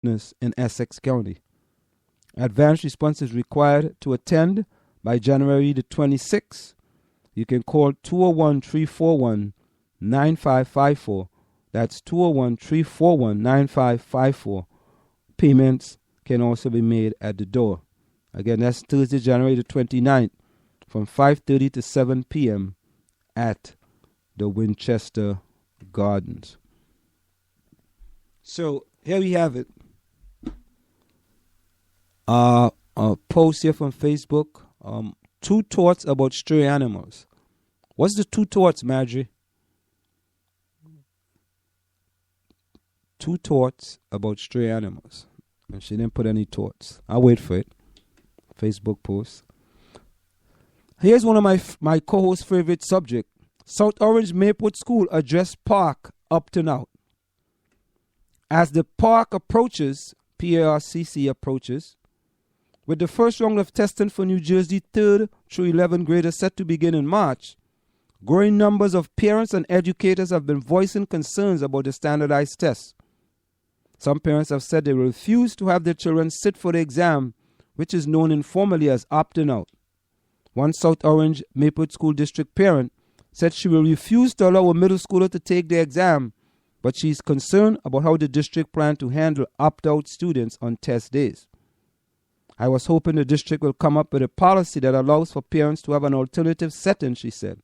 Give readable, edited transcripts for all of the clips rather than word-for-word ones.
in Essex County. Advance response is required to attend by January the 26th. You can call 201-341-9554. That's 201-341-9554. Payments can also be made at the door. Again, that's Thursday, January the 29th from 5:30 to 7 p.m. at the Winchester Gardens. So here we have it. A post here from Facebook. 2 thoughts about stray animals. What's the 2 thoughts, Marjorie? 2 thoughts about stray animals. And she didn't put any thoughts. I'll wait for it. Facebook post. Here's one of my co-host's favorite subject. South Orange Maplewood School addressed park up to now. As the park approaches, PARCC approaches, with the first round of testing for New Jersey 3rd through 11th graders set to begin in March, growing numbers of parents and educators have been voicing concerns about the standardized tests. Some parents have said they will refuse to have their children sit for the exam, which is known informally as opting out. One South Orange Maplewood School District parent said she will refuse to allow a middle schooler to take the exam, but she is concerned about how the district plans to handle opt-out students on test days. I was hoping the district will come up with a policy that allows for parents to have an alternative setting, she said.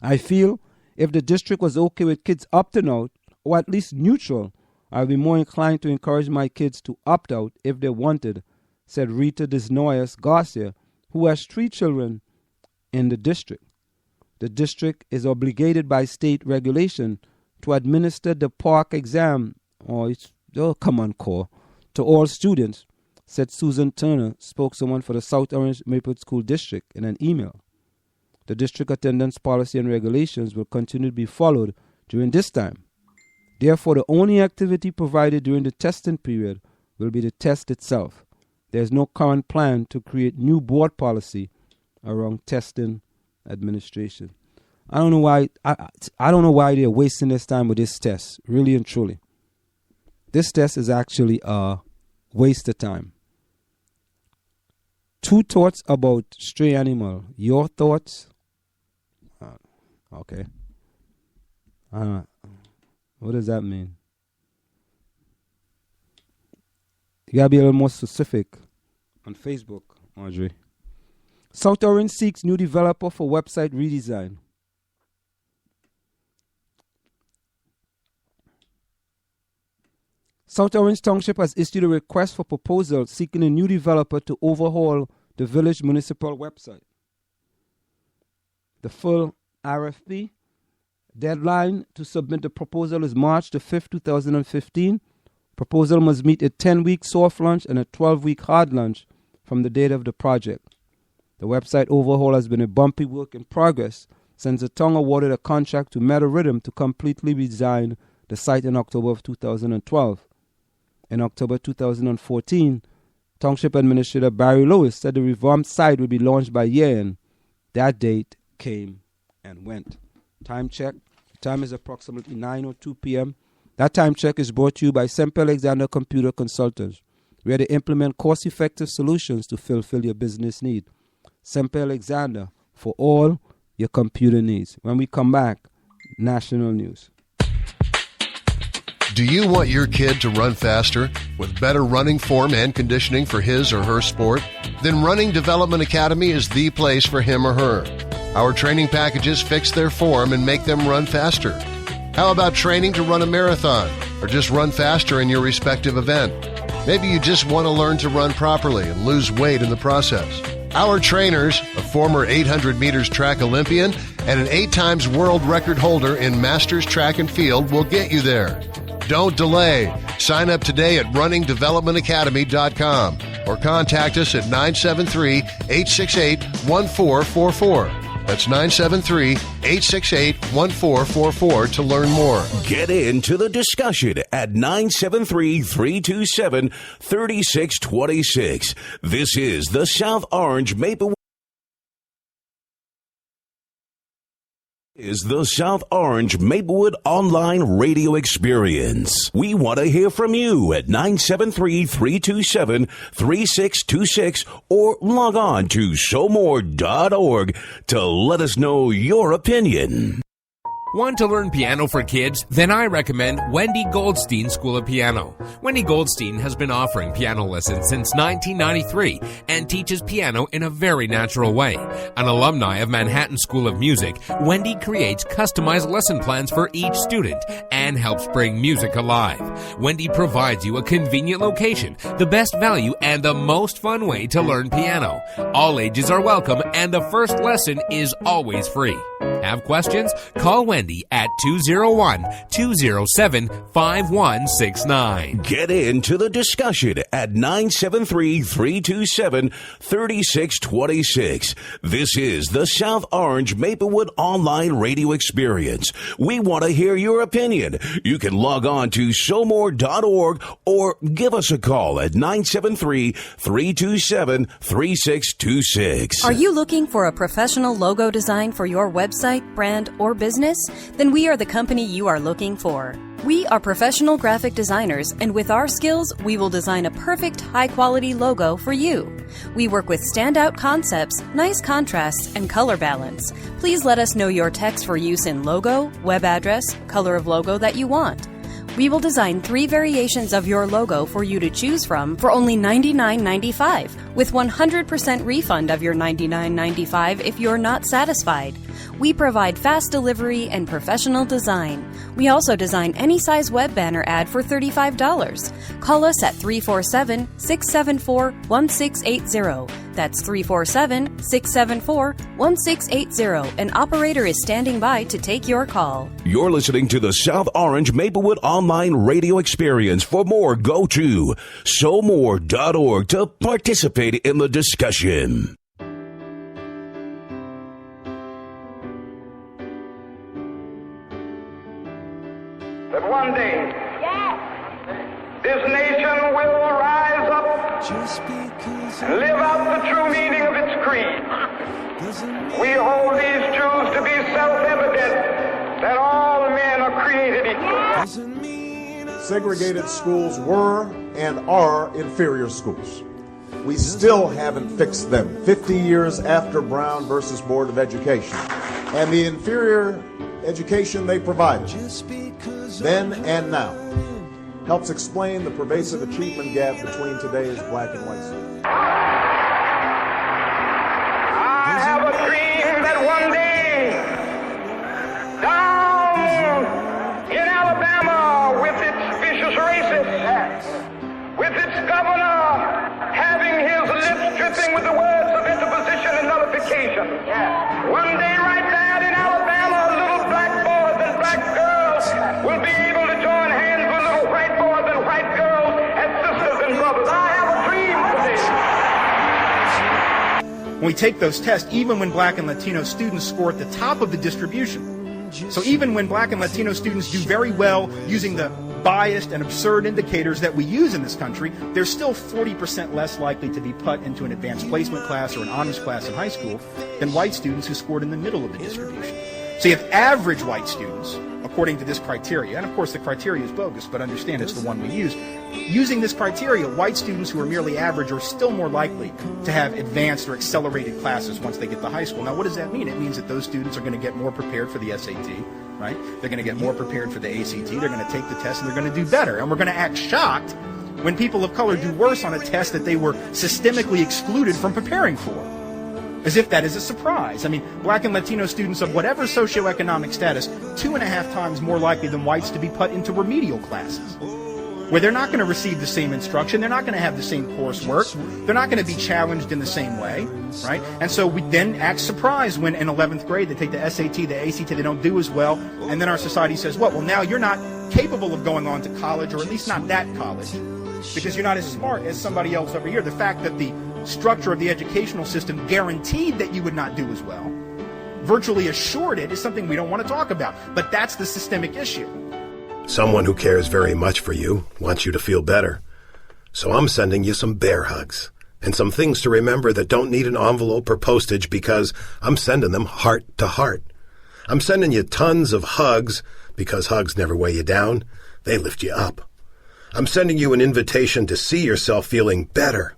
I feel if the district was okay with kids opting out, or at least neutral, I would be more inclined to encourage my kids to opt out if they wanted, said Rita Desnoyers Garcia, who has 3 children in the district. The district is obligated by state regulation to administer the park exam, to all students, said Susan Turner, spokeswoman for the South Orange Maplewood School District, in an email. The district attendance policy and regulations will continue to be followed during this time. Therefore, the only activity provided during the testing period will be the test itself. There is no current plan to create new board policy around testing administration. I don't know why. I don't know why they're wasting this time with this test. Really and truly, this test is actually a waste of time. 2 thoughts about stray animal. Your thoughts? Okay. What does that mean? You gotta be a little more specific on Facebook, Marjorie. South Orange seeks new developer for website redesign. South Orange Township has issued a request for proposal seeking a new developer to overhaul the village municipal website. The full RFP deadline to submit the proposal is March the 5th, 2015. Proposal must meet a 10-week soft launch and a 12-week hard launch from the date of the project. The website overhaul has been a bumpy work in progress since the town awarded a contract to Meta Rhythm to completely redesign the site in October of 2012. In October 2014, Township Administrator Barry Lewis said the revamped site would be launched by year-end. That date came and went. Time check. The time is approximately 9:02 p.m. That time check is brought to you by Semper Alexander Computer Consultants, where they implement cost-effective solutions to fulfill your business need. Semper Alexander for all your computer needs. When we come back, national news. Do you want your kid to run faster with better running form and conditioning for his or her sport? Then Running Development Academy is the place for him or her. Our training packages fix their form and make them run faster. How about training to run a marathon or just run faster in your respective event? Maybe you just want to learn to run properly and lose weight in the process. Our trainers, a former 800 meters track Olympian and an 8 times world record holder in Masters Track and Field, will get you there. Don't delay. Sign up today at runningdevelopmentacademy.com or contact us at 973-868-1444. That's 973-868-1444 to learn more. Get into the discussion at 973-327-3626. This is the South Orange Maplewood Is the South Orange Maplewood Online Radio Experience. We want to hear from you at 973-327-3626 or log on to showmore.org to let us know your opinion. Want to learn piano for kids? Then I recommend Wendy Goldstein School of Piano. Wendy Goldstein has been offering piano lessons since 1993 and teaches piano in a very natural way. An alumni of Manhattan School of Music, Wendy creates customized lesson plans for each student and helps bring music alive. Wendy provides you a convenient location, the best value, and the most fun way to learn piano. All ages are welcome and the first lesson is always free. Have questions? Call Wendy at 201-207-5169. Get into the discussion at 973-327-3626. This is the South Orange Maplewood Online Radio Experience. We want to hear your opinion. You can log on to showmore.org or give us a call at 973-327-3626. Are you looking for a professional logo design for your website, brand, or business? Then we are the company you are looking for. We are professional graphic designers, and with our skills, we will design a perfect, high-quality logo for you. We work with standout concepts, nice contrasts, and color balance. Please let us know your text for use in logo, web address, color of logo that you want. We will design 3 variations of your logo for you to choose from for only $99.95, with 100% refund of your $99.95 if you're not satisfied. We provide fast delivery and professional design. We also design any size web banner ad for $35. Call us at 347-674-1680. That's 347-674-1680. An operator is standing by to take your call. You're listening to the South Orange Maplewood Online Radio Experience. For more, go to showmore.org to participate in the discussion. That one day, this nation will rise up and live out the true meaning of its creed. We hold these truths to be self-evident, that all men are created equal. Segregated schools were and are inferior schools. We still haven't fixed them 50 years after Brown versus Board of Education. And the inferior education they provided, then and now, helps explain the pervasive achievement gap between today's black and white students. I have a dream that one day, down in Alabama, with its vicious racists, with its governor having his lips dripping with the words of interposition and nullification, one day right there in Alabama, little black boys and black girls will be able to join hands with little white boys and white girls as sisters and brothers. I have a dream today. When we take those tests, even when black and Latino students score at the top of the distribution, so even when black and Latino students do very well using the biased and absurd indicators that we use in this country, they're still 40% less likely to be put into an advanced placement class or an honors class in high school than white students who scored in the middle of the distribution. So you have average white students, according to this criteria, and of course the criteria is bogus, but understand it's the one we use. Using this criteria, white students who are merely average are still more likely to have advanced or accelerated classes once they get to high school. Now, what does that mean? It means that those students are going to get more prepared for the SAT, right? They're going to get more prepared for the ACT. They're going to take the test and they're going to do better. And we're going to act shocked when people of color do worse on a test that they were systemically excluded from preparing for, as if that is a surprise. I mean, black and Latino students of whatever socioeconomic status, 2.5 times more likely than whites to be put into remedial classes, where they're not going to receive the same instruction, they're not going to have the same coursework, they're not going to be challenged in the same way, right? And so we then act surprised when in 11th grade they take the SAT, the ACT, they don't do as well, and then our society says, well, now you're not capable of going on to college, or at least not that college, because you're not as smart as somebody else over here. The fact that the structure of the educational system guaranteed that you would not do as well, virtually assured it, is something we don't want to talk about. But that's the systemic issue. Someone who cares very much for you wants you to feel better. So I'm sending you some bear hugs and some things to remember that don't need an envelope or postage, because I'm sending them heart to heart. I'm sending you tons of hugs because hugs never weigh you down. They lift you up. I'm sending you an invitation to see yourself feeling better.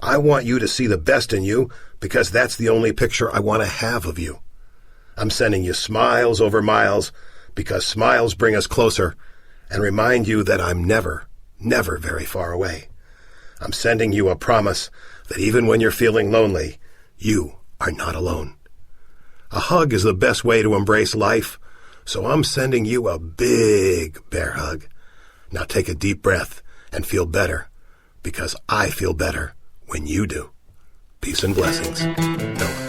I want you to see the best in you because that's the only picture I want to have of you. I'm sending you smiles over miles because smiles bring us closer and remind you that I'm never, never very far away. I'm sending you a promise that even when you're feeling lonely, you are not alone. A hug is the best way to embrace life, so I'm sending you a big bear hug. Now take a deep breath and feel better, because I feel better when you do. Peace and blessings. Noah.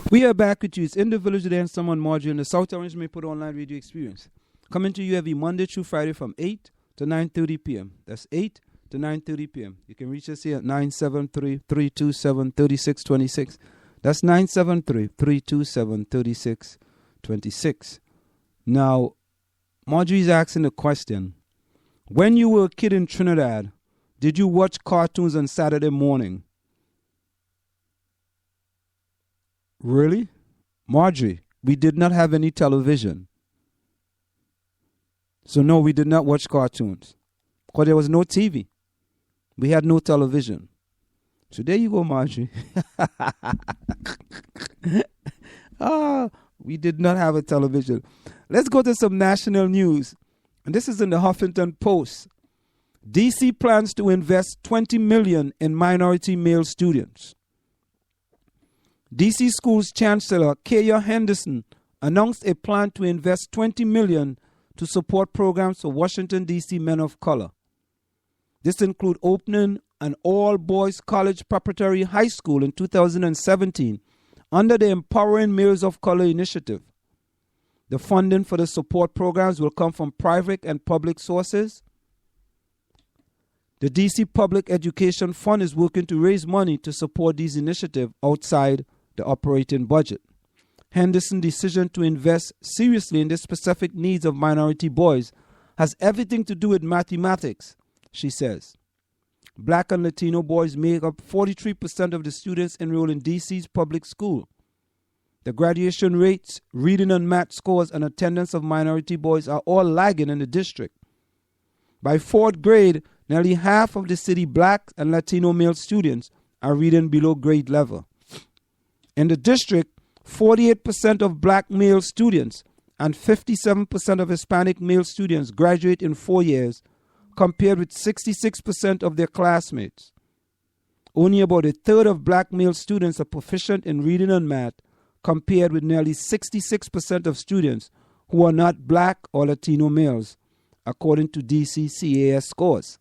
We are back with you. It's in the Village with Anselm Marjorie and the South Orange Maple Online Radio Experience. Coming to you every Monday through Friday from 8 to 9:30 p.m. That's 8 to 9:30 p.m. You can reach us here at 973-327-3626. That's 973-327-3626. Now, Marjorie's asking the question, when you were a kid in Trinidad, did you watch cartoons on Saturday morning? Really? Marjorie, we did not have any television. So no, we did not watch cartoons. Because there was no TV. We had no television. So there you go, Marjorie. We did not have a television. Let's go to some national news. And this is in the Huffington Post. D.C. plans to invest $20 million in minority male students. D.C. Schools Chancellor Kaya Henderson announced a plan to invest $20 million to support programs for Washington, D.C. men of color. This includes opening an all-boys college preparatory high school in 2017 under the Empowering Males of Color initiative. The funding for the support programs will come from private and public sources. The D.C. Public Education Fund is working to raise money to support these initiatives outside the operating budget. Henderson's decision to invest seriously in the specific needs of minority boys has everything to do with mathematics, she says. Black and Latino boys make up 43% of the students enrolled in D.C.'s public school. The graduation rates, reading and math scores, and attendance of minority boys are all lagging in the district. By fourth grade, nearly half of the city black and Latino male students are reading below grade level. In the district, 48% of black male students and 57% of Hispanic male students graduate in 4 years, compared with 66% of their classmates. Only about a third of black male students are proficient in reading and math, compared with nearly 66% of students who are not black or Latino males, according to DC CAS scores.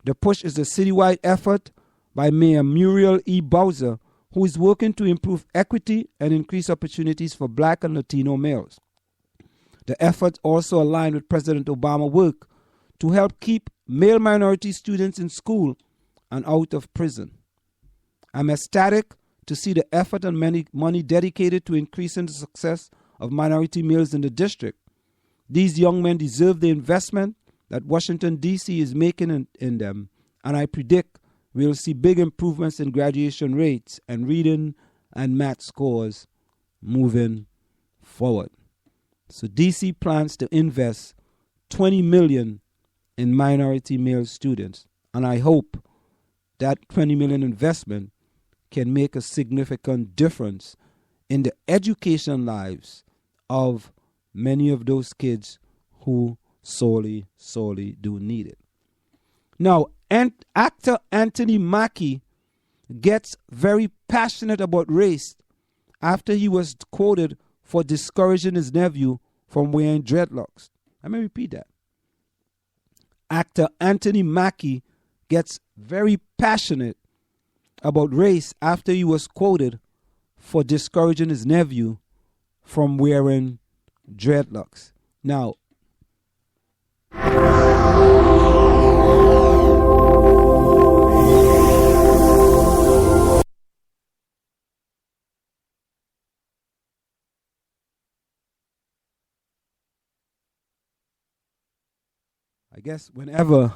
The push is a citywide effort by Mayor Muriel E. Bowser, who is working to improve equity and increase opportunities for black and Latino males. The effort also aligned with President Obama's work to help keep male minority students in school and out of prison. I'm ecstatic to see the effort and money dedicated to increasing the success of minority males in the district. These young men deserve the investment that Washington, D.C. is making in them, and I predict we'll see big improvements in graduation rates and reading and math scores moving forward. So D.C. plans to invest $20 million in minority male students, and I hope that $20 million investment can make a significant difference in the education lives of many of those kids who sorely do need it. Now, actor Anthony Mackie gets very passionate about race after he was quoted for discouraging his nephew from wearing dreadlocks. Let me repeat that. Actor Anthony Mackie gets very passionate about race after he was quoted for discouraging his nephew from wearing dreadlocks. Now, guess whenever